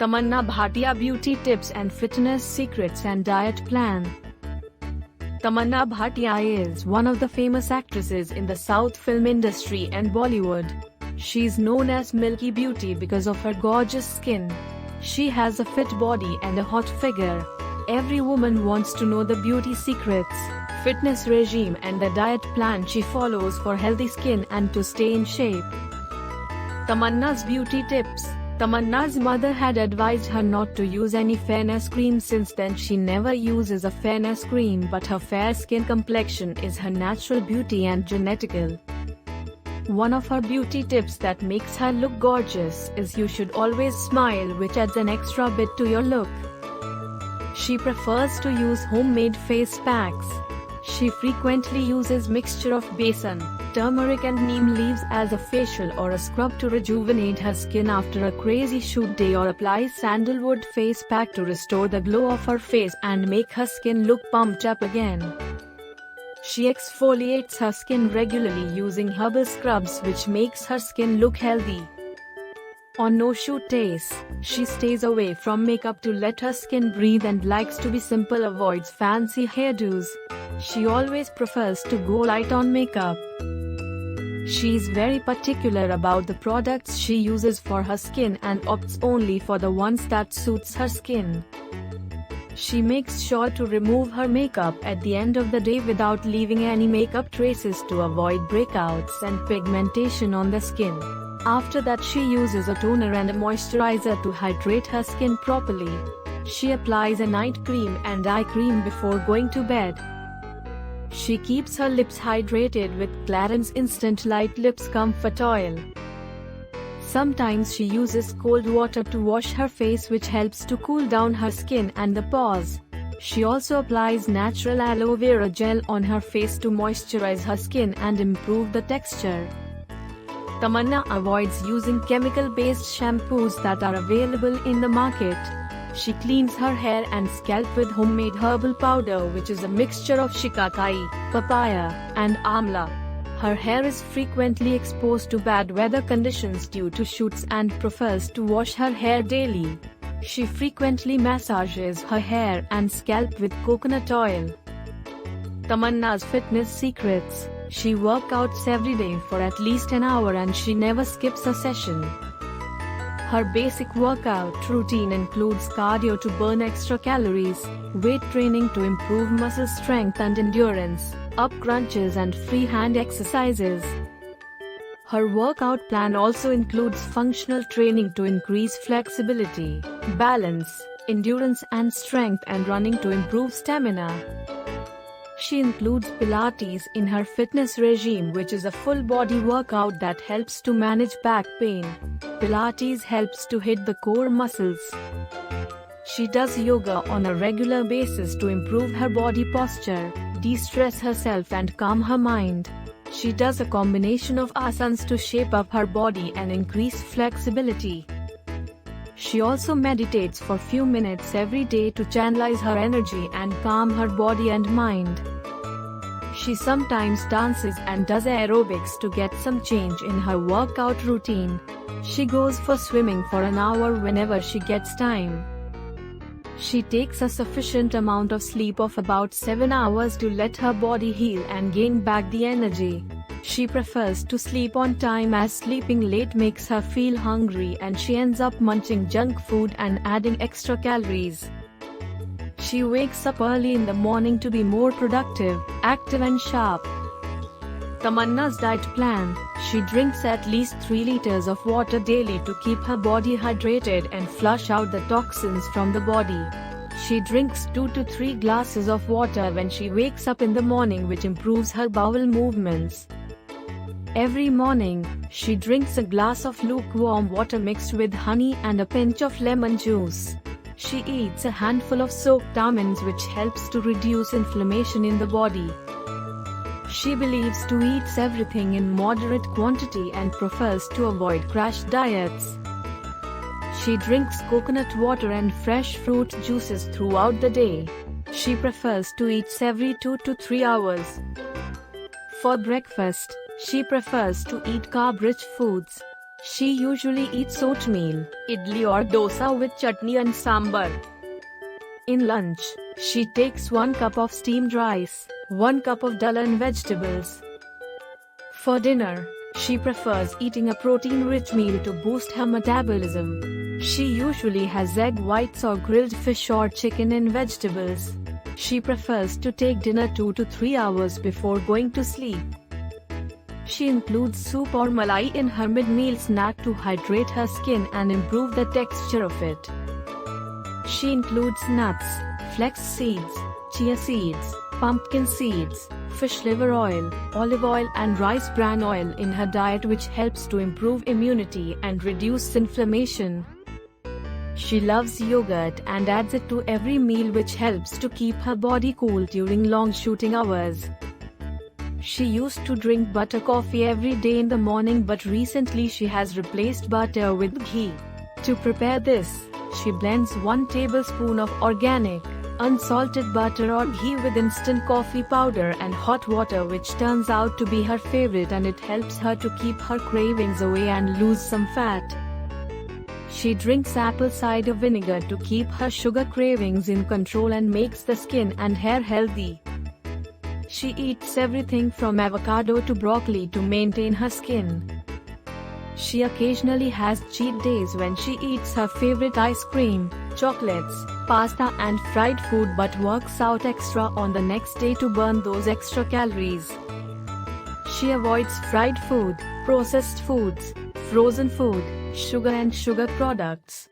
Tamanna Bhatia beauty tips and fitness secrets and diet plan. Tamanna Bhatia is one of the famous actresses in the South film industry and Bollywood. She's known as Milky Beauty because of her gorgeous skin. She has a fit body and a hot figure. Every woman wants to know the beauty secrets, fitness regime and the diet plan she follows for healthy skin and to stay in shape. Tamanna's beauty tips. Tamanna's mother had advised her not to use any fairness cream. Since then she never uses a fairness cream, but her fair skin complexion is her natural beauty and genetical. One of her beauty tips that makes her look gorgeous is you should always smile, which adds an extra bit to your look. She prefers to use homemade face packs. She frequently uses mixture of besan, turmeric and neem leaves as a facial or a scrub to rejuvenate her skin after a crazy shoot day, or applies sandalwood face pack to restore the glow of her face and make her skin look pumped up again. She exfoliates her skin regularly using herbal scrubs, which makes her skin look healthy. On no-shoot days, she stays away from makeup to let her skin breathe and likes to be simple, avoids fancy hairdos. She always prefers to go light on makeup. She's very particular about the products she uses for her skin and opts only for the ones that suits her skin. She makes sure to remove her makeup at the end of the day without leaving any makeup traces to avoid breakouts and pigmentation on the skin. After that she uses a toner and a moisturizer to hydrate her skin properly. She applies a night cream and eye cream before going to bed. She keeps her lips hydrated with Clarins Instant Light Lips Comfort Oil. Sometimes she uses cold water to wash her face, which helps to cool down her skin and the pores. She also applies natural aloe vera gel on her face to moisturize her skin and improve the texture. Tamanna avoids using chemical-based shampoos that are available in the market. She cleans her hair and scalp with homemade herbal powder, which is a mixture of shikakai, papaya, and amla. Her hair is frequently exposed to bad weather conditions due to shoots and prefers to wash her hair daily. She frequently massages her hair and scalp with coconut oil. Tamanna's fitness secrets. She workouts every day for at least an hour and she never skips a session. Her basic workout routine includes cardio to burn extra calories, weight training to improve muscle strength and endurance, up crunches and free hand exercises. Her workout plan also includes functional training to increase flexibility, balance, endurance and strength, and running to improve stamina. She includes Pilates in her fitness regime, which is a full-body workout that helps to manage back pain. Pilates helps to hit the core muscles. She does yoga on a regular basis to improve her body posture, de-stress herself and calm her mind. She does a combination of asanas to shape up her body and increase flexibility. She also meditates for few minutes every day to channelize her energy and calm her body and mind. She sometimes dances and does aerobics to get some change in her workout routine. She goes for swimming for an hour whenever she gets time. She takes a sufficient amount of sleep of about 7 hours to let her body heal and gain back the energy. She prefers to sleep on time, as sleeping late makes her feel hungry and she ends up munching junk food and adding extra calories. She wakes up early in the morning to be more productive, active and sharp. Tamanna's diet plan. She drinks at least 3 liters of water daily to keep her body hydrated and flush out the toxins from the body. She drinks 2 to 3 glasses of water when she wakes up in the morning, which improves her bowel movements. Every morning, she drinks a glass of lukewarm water mixed with honey and a pinch of lemon juice. She eats a handful of soaked almonds, which helps to reduce inflammation in the body. She believes to eat everything in moderate quantity and prefers to avoid crash diets. She drinks coconut water and fresh fruit juices throughout the day. She prefers to eat every 2 to 3 hours. For breakfast, she prefers to eat carb-rich foods. She usually eats oatmeal, idli or dosa with chutney and sambar. In lunch, she takes 1 cup of steamed rice, 1 cup of dal and vegetables. For dinner, she prefers eating a protein-rich meal to boost her metabolism. She usually has egg whites or grilled fish or chicken and vegetables. She prefers to take dinner 2 to 3 hours before going to sleep. She includes soup or malai in her mid-meal snack to hydrate her skin and improve the texture of it. She includes nuts, flax seeds, chia seeds, pumpkin seeds, fish liver oil, olive oil and rice bran oil in her diet, which helps to improve immunity and reduce inflammation. She loves yogurt and adds it to every meal, which helps to keep her body cool during long shooting hours. She used to drink butter coffee every day in the morning, but recently she has replaced butter with ghee. To prepare this, she blends 1 tablespoon of organic, unsalted butter or ghee with instant coffee powder and hot water, which turns out to be her favorite, and it helps her to keep her cravings away and lose some fat. She drinks apple cider vinegar to keep her sugar cravings in control and makes the skin and hair healthy. She eats everything from avocado to broccoli to maintain her skin. She occasionally has cheat days when she eats her favorite ice cream, chocolates, pasta and fried food, but works out extra on the next day to burn those extra calories. She avoids fried food, processed foods, frozen food, sugar and sugar products.